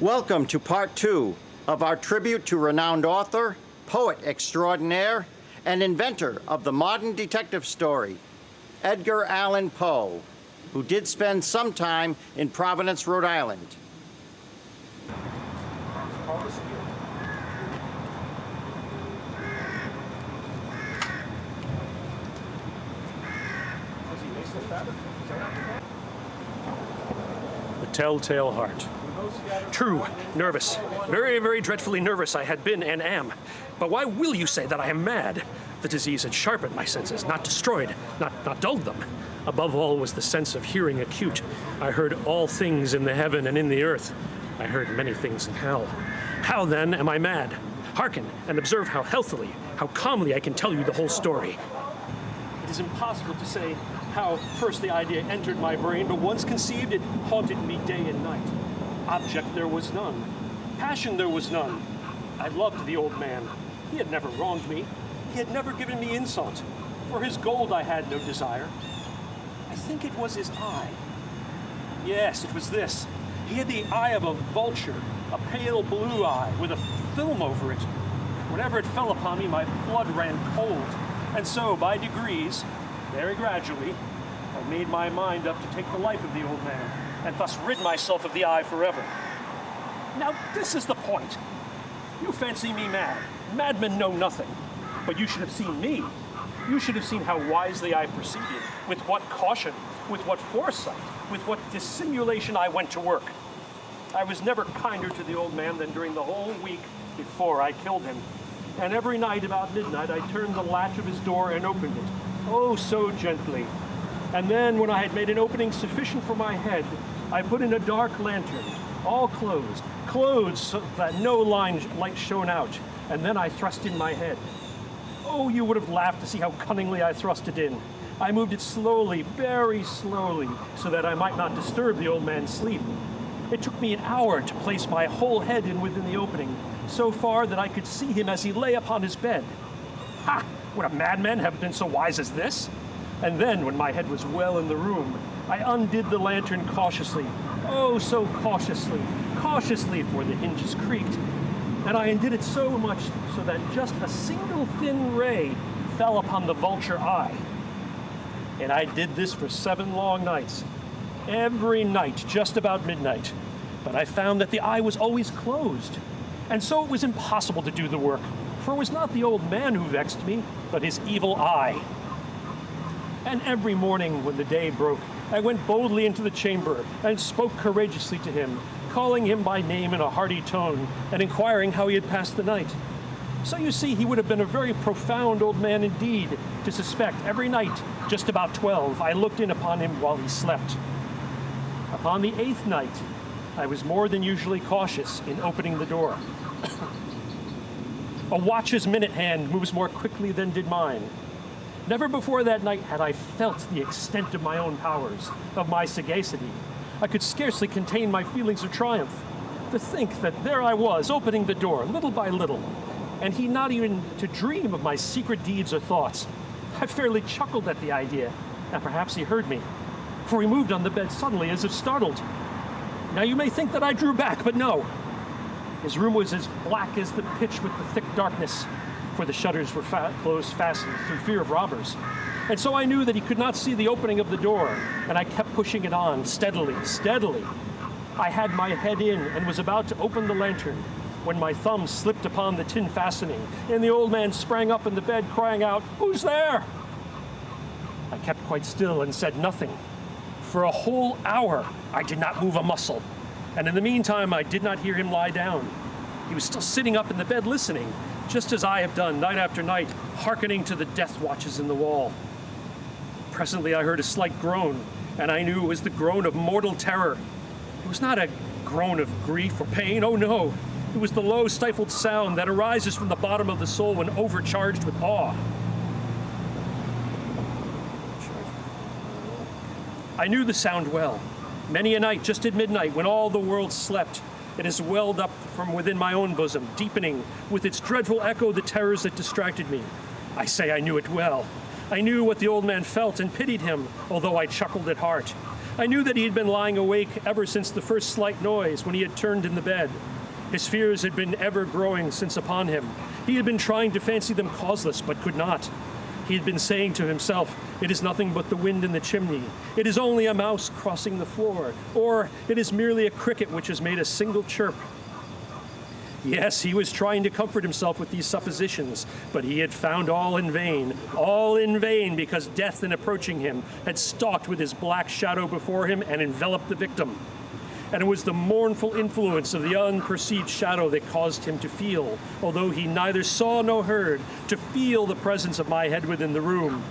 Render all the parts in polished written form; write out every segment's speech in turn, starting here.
Welcome to part 2 of our tribute to renowned author, poet extraordinaire, and inventor of the modern detective story, Edgar Allan Poe, who did spend some time in Providence, Rhode Island. The Telltale Heart. True, nervous. Very, very dreadfully nervous I had been and am. But why will you say that I am mad? The disease had sharpened my senses, not destroyed, not dulled them. Above all was the sense of hearing acute. I heard all things in the heaven and in the earth. I heard many things in hell. How then am I mad? Hearken and observe how healthily, how calmly I can tell you the whole story. It is impossible to say how first the idea entered my brain, but once conceived, it haunted me day and night. Object there was none. Passion there was none. I loved the old man. He had never wronged me. He had never given me insult. For his gold I had no desire. I think it was his eye. Yes, it was this. He had the eye of a vulture, a pale blue eye with a film over it. Whenever it fell upon me, my blood ran cold. And so, by degrees, very gradually, I made my mind up to take the life of the old man, and thus rid myself of the eye forever. Now, this is the point. You fancy me mad. Madmen know nothing. But you should have seen me. You should have seen how wisely I proceeded, with what caution, with what foresight, with what dissimulation I went to work. I was never kinder to the old man than during the whole week before I killed him. And every night about midnight, I turned the latch of his door and opened it. Oh, so gently. And then, when I had made an opening sufficient for my head, I put in a dark lantern, all closed so that no light shone out, and then I thrust in my head. Oh, you would have laughed to see how cunningly I thrust it in. I moved it slowly, very slowly, so that I might not disturb the old man's sleep. It took me an hour to place my whole head in within the opening, so far that I could see him as he lay upon his bed. Ha! Would a madman have been so wise as this? And then, when my head was well in the room, I undid the lantern cautiously. Oh, so cautiously, for the hinges creaked. And I undid it so much so that just a single thin ray fell upon the vulture eye. And I did this for 7 long nights. Every night, just about midnight. But I found that the eye was always closed. And so it was impossible to do the work, for it was not the old man who vexed me, but his evil eye. And every morning when the day broke, I went boldly into the chamber and spoke courageously to him, calling him by name in a hearty tone and inquiring how he had passed the night. So you see, he would have been a very profound old man indeed to suspect every night, just about 12, I looked in upon him while he slept. Upon the 8th night, I was more than usually cautious in opening the door. A watch's minute hand moves more quickly than did mine. Never before that night had I felt the extent of my own powers, of my sagacity. I could scarcely contain my feelings of triumph. To think that there I was, opening the door, little by little, and he not even to dream of my secret deeds or thoughts. I fairly chuckled at the idea, and perhaps he heard me, for he moved on the bed suddenly as if startled. Now you may think that I drew back, but no. His room was as black as the pitch with the thick darkness, for the shutters were closed fastened through fear of robbers. And so I knew that he could not see the opening of the door, and I kept pushing it on, steadily. I had my head in and was about to open the lantern when my thumb slipped upon the tin fastening, and the old man sprang up in the bed, crying out, "Who's there?" I kept quite still and said nothing. For a whole hour, I did not move a muscle, and in the meantime, I did not hear him lie down. He was still sitting up in the bed listening, just as I have done night after night, hearkening to the death watches in the wall. Presently I heard a slight groan, and I knew it was the groan of mortal terror. It was not a groan of grief or pain, oh no. It was the low, stifled sound that arises from the bottom of the soul when overcharged with awe. I knew the sound well. Many a night, just at midnight, when all the world slept, it has welled up from within my own bosom, deepening with its dreadful echo the terrors that distracted me. I say I knew it well. I knew what the old man felt and pitied him, although I chuckled at heart. I knew that he had been lying awake ever since the first slight noise when he had turned in the bed. His fears had been ever growing since upon him. He had been trying to fancy them causeless, but could not. He had been saying to himself, "It is nothing but the wind in the chimney. It is only a mouse crossing the floor. Or it is merely a cricket which has made a single chirp." Yes, he was trying to comfort himself with these suppositions, but he had found all in vain, because death, in approaching him, had stalked with his black shadow before him and enveloped the victim. And it was the mournful influence of the unperceived shadow that caused him to feel, although he neither saw nor heard, to feel the presence of my head within the room.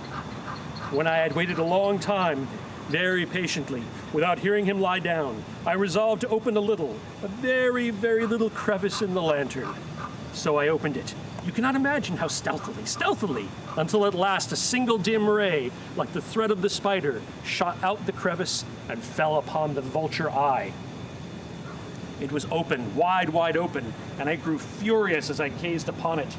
When I had waited a long time, very patiently, without hearing him lie down, I resolved to open a very, very little crevice in the lantern. So I opened it. You cannot imagine how stealthily, until at last a single dim ray, like the thread of the spider, shot out the crevice and fell upon the vulture eye. It was open, wide open, and I grew furious as I gazed upon it.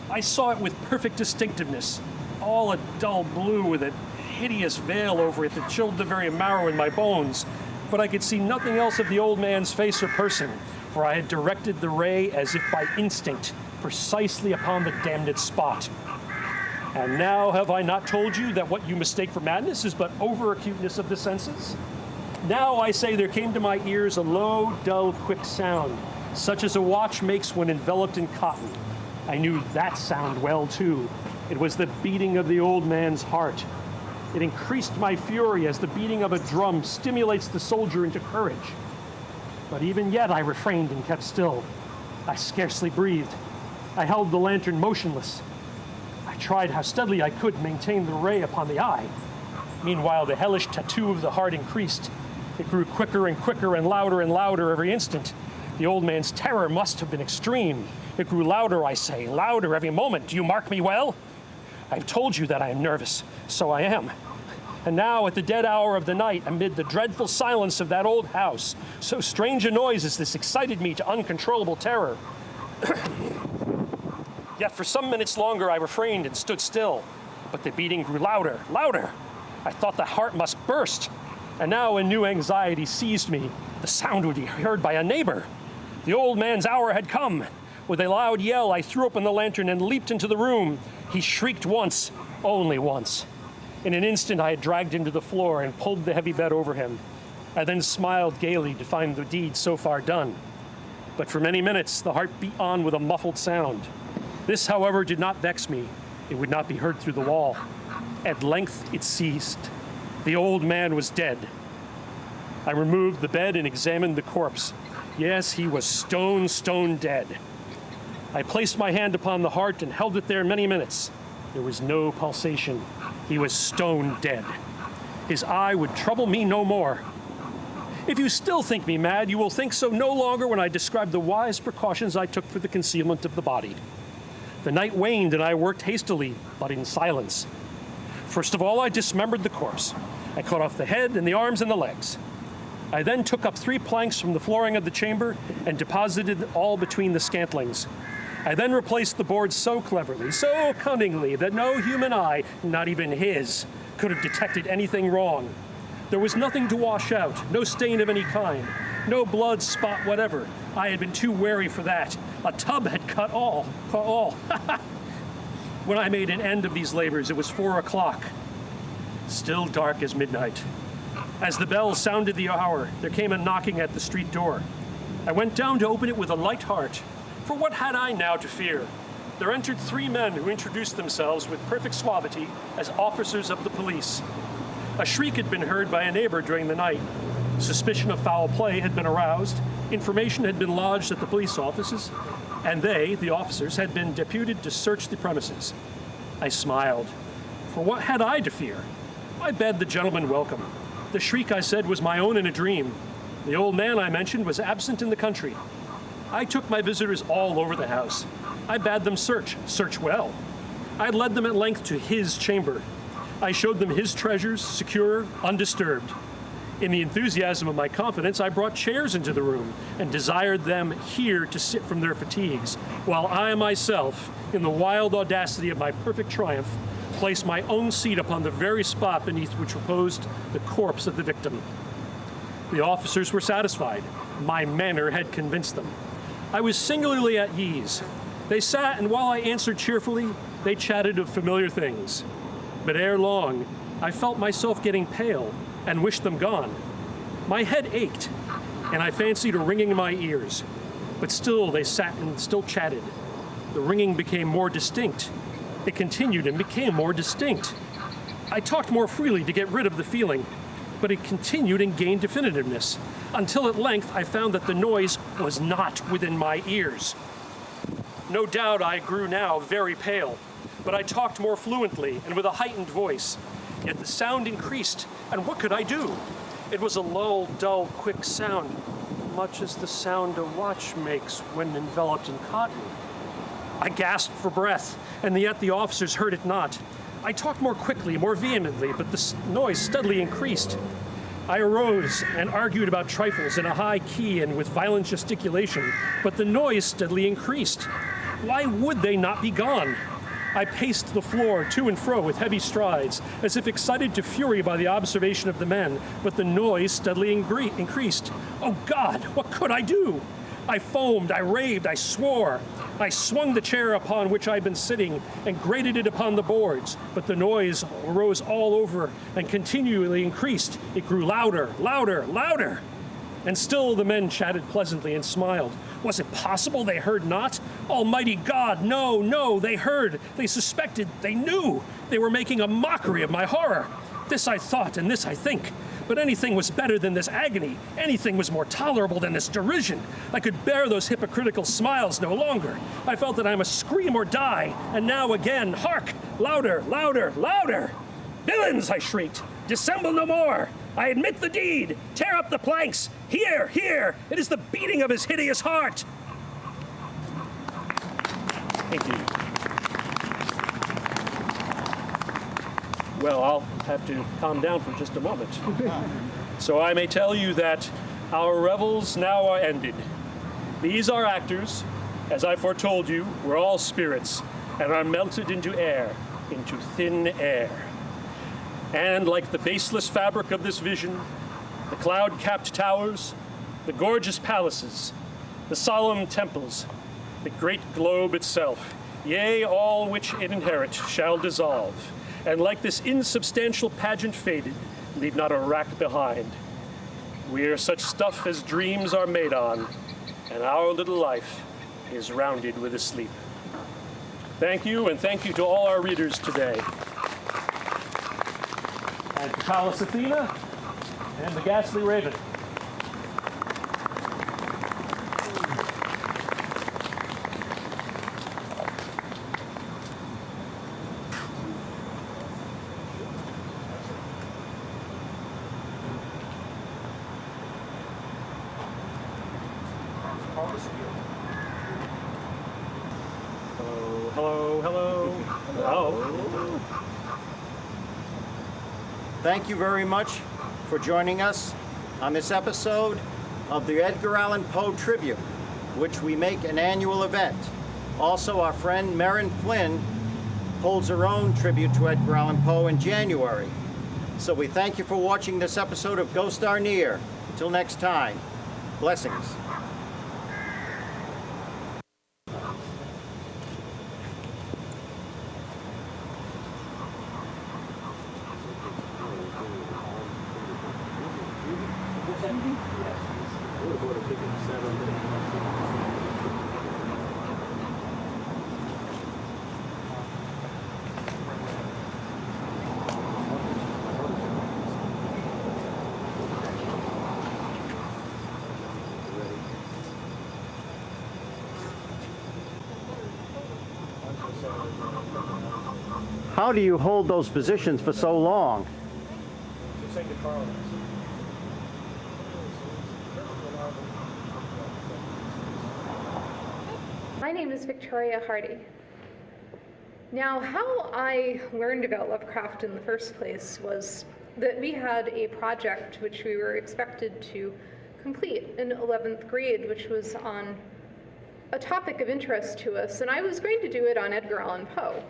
I saw it with perfect distinctiveness, all a dull blue with a hideous veil over it that chilled the very marrow in my bones, but I could see nothing else of the old man's face or person, for I had directed the ray as if by instinct, precisely upon the damned spot. And now have I not told you that what you mistake for madness is but over-acuteness of the senses? Now I say there came to my ears a low, dull, quick sound, such as a watch makes when enveloped in cotton. I knew that sound well, too. It was the beating of the old man's heart. It increased my fury as the beating of a drum stimulates the soldier into courage. But even yet I refrained and kept still. I scarcely breathed. I held the lantern motionless. I tried how steadily I could maintain the ray upon the eye. Meanwhile, the hellish tattoo of the heart increased. It grew quicker and louder every instant. The old man's terror must have been extreme. It grew louder, I say, louder every moment. Do you mark me well? I've told you that I am nervous. So I am. And now, at the dead hour of the night, amid the dreadful silence of that old house, so strange a noise as this excited me to uncontrollable terror. Yet for some minutes longer I refrained and stood still. But the beating grew louder. I thought the heart must burst. And now a new anxiety seized me. The sound would be heard by a neighbor. The old man's hour had come. With a loud yell, I threw open the lantern and leaped into the room. He shrieked once, only once. In an instant, I had dragged him to the floor and pulled the heavy bed over him. I then smiled gaily to find the deed so far done. But for many minutes, the heart beat on with a muffled sound. This, however, did not vex me. It would not be heard through the wall. At length, it ceased. The old man was dead. I removed the bed and examined the corpse. Yes, he was stone dead. I placed my hand upon the heart and held it there many minutes. There was no pulsation. He was stone dead. His eye would trouble me no more. If you still think me mad, you will think so no longer when I describe the wise precautions I took for the concealment of the body. The night waned and I worked hastily, but in silence. First of all, I dismembered the corpse. I cut off the head and the arms and the legs. I then took up 3 planks from the flooring of the chamber and deposited all between the scantlings. I then replaced the boards so cleverly, so cunningly, that no human eye, not even his, could have detected anything wrong. There was nothing to wash out, no stain of any kind, no blood spot whatever. I had been too wary for that. A tub had caught all. When I made an end of these labors, it was 4 o'clock, still dark as midnight. As the bell sounded the hour, there came a knocking at the street door. I went down to open it with a light heart, for what had I now to fear? There entered 3 men who introduced themselves with perfect suavity as officers of the police. A shriek had been heard by a neighbor during the night. Suspicion of foul play had been aroused. Information had been lodged at the police offices, and they, the officers, had been deputed to search the premises. I smiled. For what had I to fear? I bade the gentleman welcome. The shriek, I said, was my own in a dream. The old man I mentioned was absent in the country. I took my visitors all over the house. I bade them search well. I led them at length to his chamber. I showed them his treasures, secure, undisturbed. In the enthusiasm of my confidence, I brought chairs into the room and desired them here to sit from their fatigues, while I myself, in the wild audacity of my perfect triumph, placed my own seat upon the very spot beneath which reposed the corpse of the victim. The officers were satisfied. My manner had convinced them. I was singularly at ease. They sat, and while I answered cheerfully, they chatted of familiar things. But ere long, I felt myself getting pale and wished them gone. My head ached, and I fancied a ringing in my ears. But still they sat and still chatted. The ringing became more distinct. It continued and became more distinct. I talked more freely to get rid of the feeling, but it continued and gained definitiveness, until at length I found that the noise was not within my ears. No doubt I grew now very pale, but I talked more fluently and with a heightened voice. Yet the sound increased, and what could I do? It was a low, dull, quick sound, much as the sound a watch makes when enveloped in cotton. I gasped for breath, and yet the officers heard it not. I talked more quickly, more vehemently, but the noise steadily increased. I arose and argued about trifles in a high key and with violent gesticulation, but the noise steadily increased. Why would they not be gone? I paced the floor to and fro with heavy strides, as if excited to fury by the observation of the men, but the noise steadily increased. Oh God, what could I do? I foamed, I raved, I swore. I swung the chair upon which I'd been sitting and grated it upon the boards, but the noise arose all over and continually increased. It grew louder, louder, louder. And still the men chatted pleasantly and smiled. Was it possible they heard not? Almighty God, no, no, they heard, they suspected, they knew. They were making a mockery of my horror. This I thought, and this I think. But anything was better than this agony. Anything was more tolerable than this derision. I could bear those hypocritical smiles no longer. I felt that I must scream or die. And now again, hark! Louder, louder, louder! Villains, I shrieked. Dissemble no more. I admit the deed. Tear up the planks. Here, here. It is the beating of his hideous heart. Thank you. Well, I'll have to calm down for just a moment. So I may tell you that our revels now are ended. These are actors. As I foretold you, we're all spirits and are melted into air, into thin air. And like the baseless fabric of this vision, the cloud-capped towers, the gorgeous palaces, the solemn temples, the great globe itself, yea, all which it inherit, shall dissolve, and like this insubstantial pageant faded, leave not a rack behind. We are such stuff as dreams are made on, and our little life is rounded with a sleep. Thank you, and thank you to all our readers today. And to Pallas Athena, and the Ghastly Raven. Thank you very much for joining us on this episode of the Edgar Allan Poe Tribute, which we make an annual event. Also, our friend Merrin Flynn holds her own tribute to Edgar Allan Poe in January. So we thank you for watching this episode of Ghost Star N.E.A.R. Until next time, blessings. How do you hold those positions for so long? My name is Victoria Hardy. Now, how I learned about Lovecraft in the first place was that we had a project which we were expected to complete in 11th grade, which was on a topic of interest to us, and I was going to do it on Edgar Allan Poe.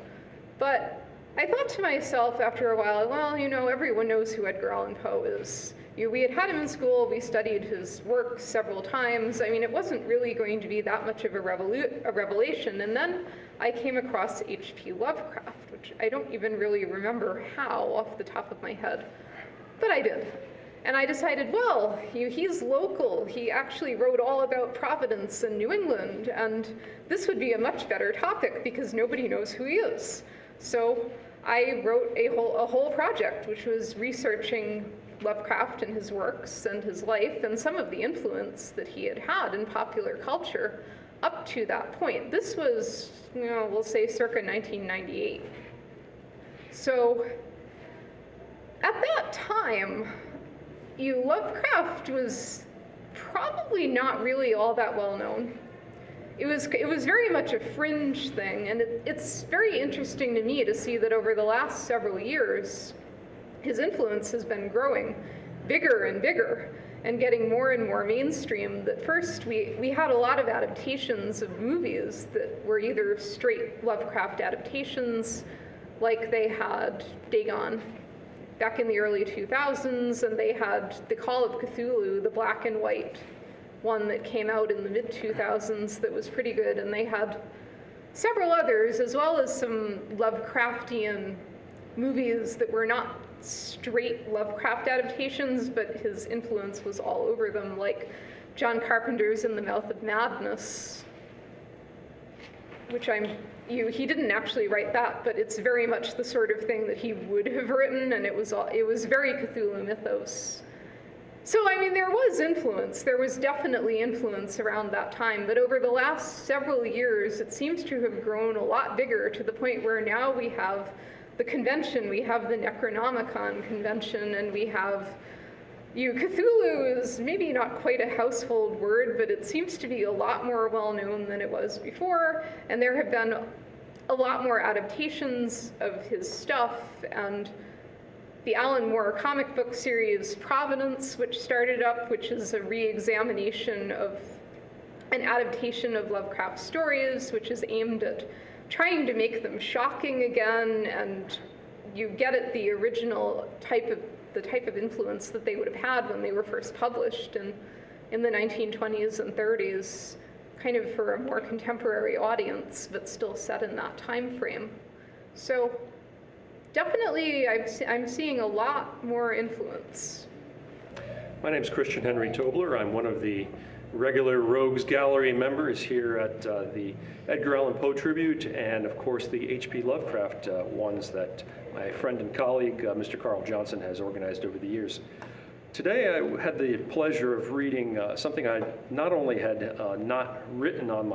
But I thought to myself after a while, well, you know, everyone knows who Edgar Allan Poe is. we had him in school, we studied his work several times. I mean, it wasn't really going to be that much of a revelation. And then I came across H.P. Lovecraft, which I don't even really remember how off the top of my head, but I did. And I decided, well, he's local. He actually wrote all about Providence and New England, and this would be a much better topic because nobody knows who he is. So I wrote a whole project, which was researching Lovecraft and his works and his life and some of the influence that he had had in popular culture up to that point. This was, we'll say circa 1998. So at that time, Lovecraft was probably not really all that well known. It was very much a fringe thing, and it's very interesting to me to see that over the last several years, his influence has been growing bigger and bigger and getting more and more mainstream. That first we had a lot of adaptations of movies that were either straight Lovecraft adaptations, like they had Dagon back in the early 2000s, and they had The Call of Cthulhu, the black and white one that came out in the mid-2000s that was pretty good, and they had several others, as well as some Lovecraftian movies that were not straight Lovecraft adaptations, but his influence was all over them, like John Carpenter's In the Mouth of Madness, which he didn't actually write that, but it's very much the sort of thing that he would have written, and it was very Cthulhu mythos. So, I mean, there was influence. There was definitely influence around that time, but over the last several years, it seems to have grown a lot bigger to the point where now we have the convention, we have the Necronomicon convention, and we have Cthulhu is maybe not quite a household word, but it seems to be a lot more well-known than it was before, and there have been a lot more adaptations of his stuff, and the Alan Moore comic book series Providence, which started up, which is a re-examination of an adaptation of Lovecraft's stories, which is aimed at trying to make them shocking again, and you get at the original type of influence that they would have had when they were first published in the 1920s and 30s, kind of for a more contemporary audience, but still set in that time frame. So definitely I'm seeing a lot more influence. My name's Christian Henry Tobler. I'm one of the regular Rogues Gallery members here at the Edgar Allan Poe tribute, and of course the H.P. Lovecraft ones that my friend and colleague, Mr. Carl Johnson, has organized over the years. Today I had the pleasure of reading something I not only had not read on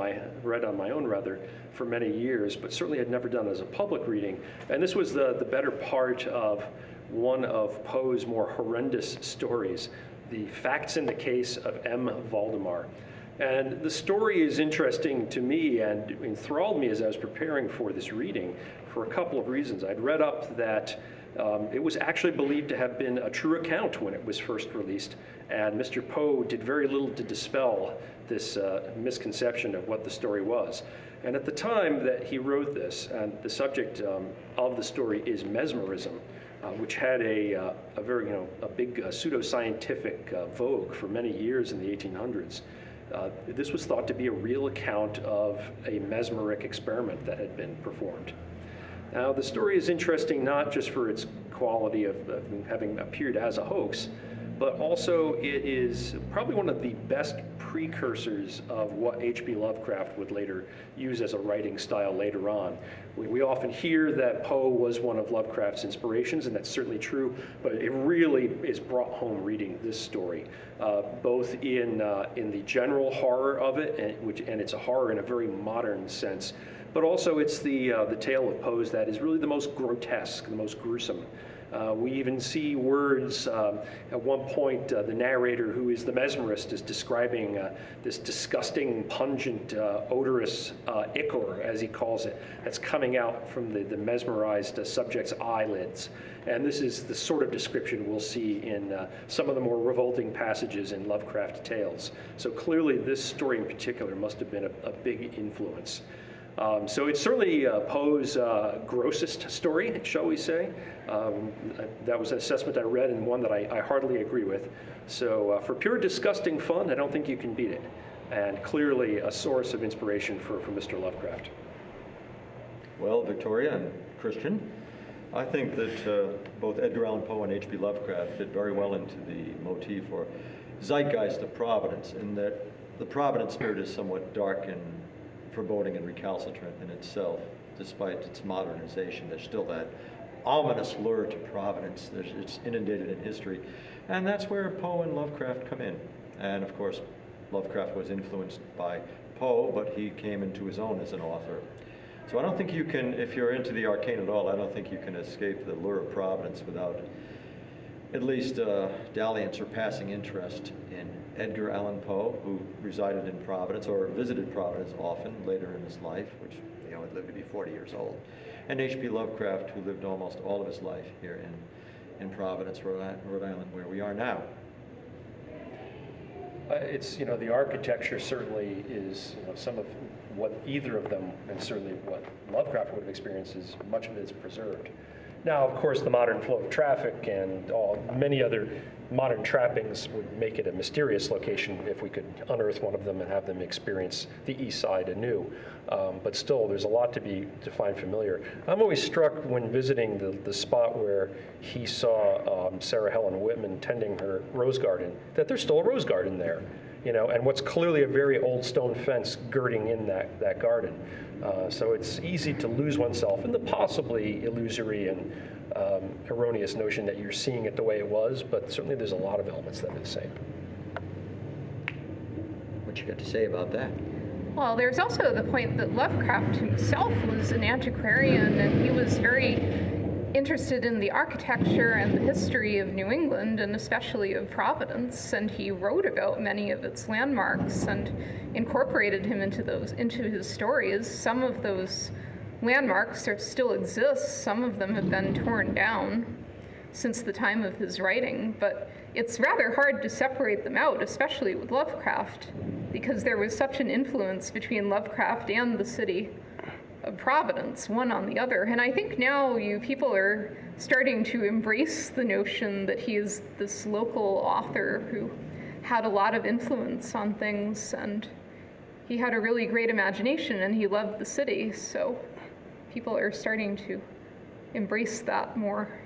my own for many years, but certainly had never done as a public reading. And this was the better part of one of Poe's more horrendous stories, The Facts in the Case of M. Valdemar. And the story is interesting to me and enthralled me as I was preparing for this reading for a couple of reasons. I'd read up that it was actually believed to have been a true account when it was first released, and Mr. Poe did very little to dispel this misconception of what the story was. And at the time that he wrote this, and the subject of the story is mesmerism, which had a very big pseudoscientific vogue for many years in the 1800s. This was thought to be a real account of a mesmeric experiment that had been performed. Now, the story is interesting not just for its quality of having appeared as a hoax, but also it is probably one of the best precursors of what H.P. Lovecraft would later use as a writing style later on. We often hear that Poe was one of Lovecraft's inspirations, and that's certainly true, but it really is brought home reading this story, both in the general horror of it, and it's a horror in a very modern sense, but also it's the tale of Poe's that is really the most grotesque, the most gruesome. We even see words, at one point the narrator, who is the mesmerist, is describing this disgusting, pungent, odorous ichor, as he calls it, that's coming out from the mesmerized subject's eyelids. And this is the sort of description we'll see in some of the more revolting passages in Lovecraft tales. So clearly this story in particular must have been a big influence. So it's certainly Poe's grossest story, shall we say. That was an assessment I read and one that I heartily agree with. So for pure disgusting fun, I don't think you can beat it. And clearly a source of inspiration for Mr. Lovecraft. Well, Victoria and Christian, I think that both Edgar Allan Poe and H.P. Lovecraft fit very well into the motif or zeitgeist of Providence, in that the Providence spirit is somewhat dark and foreboding and recalcitrant in itself. Despite its modernization, there's still that ominous lure to Providence. It's inundated in history. And that's where Poe and Lovecraft come in. And of course, Lovecraft was influenced by Poe, but he came into his own as an author. So I don't think you can, if you're into the arcane at all, I don't think you can escape the lure of Providence without at least dalliance or passing interest in Edgar Allan Poe, who resided in Providence or visited Providence often later in his life, which had lived to be 40 years old, and H.P. Lovecraft, who lived almost all of his life here in Providence, Rhode Island, where we are now. It's, the architecture certainly is, some of what either of them, and certainly what Lovecraft would have experienced, is much of it is preserved. Now, of course, the modern flow of traffic and many other modern trappings would make it a mysterious location if we could unearth one of them and have them experience the east side anew. But still, there's a lot to find familiar. I'm always struck when visiting the spot where he saw Sarah Helen Whitman tending her rose garden, that there's still a rose garden there, and what's clearly a very old stone fence girding in that garden. So it's easy to lose oneself in the possibly illusory and erroneous notion that you're seeing it the way it was, but certainly there's a lot of elements that are the same. What you got to say about that? Well, there's also the point that Lovecraft himself was an antiquarian, and he was very interested in the architecture and the history of New England, and especially of Providence, and he wrote about many of its landmarks and incorporated him into his stories. Some of those landmarks still exist. Some of them have been torn down since the time of his writing, but it's rather hard to separate them out, especially with Lovecraft, because there was such an influence between Lovecraft and the city of Providence, one on the other. And I think now people are starting to embrace the notion that he is this local author who had a lot of influence on things, and he had a really great imagination, and he loved the city, so people are starting to embrace that more.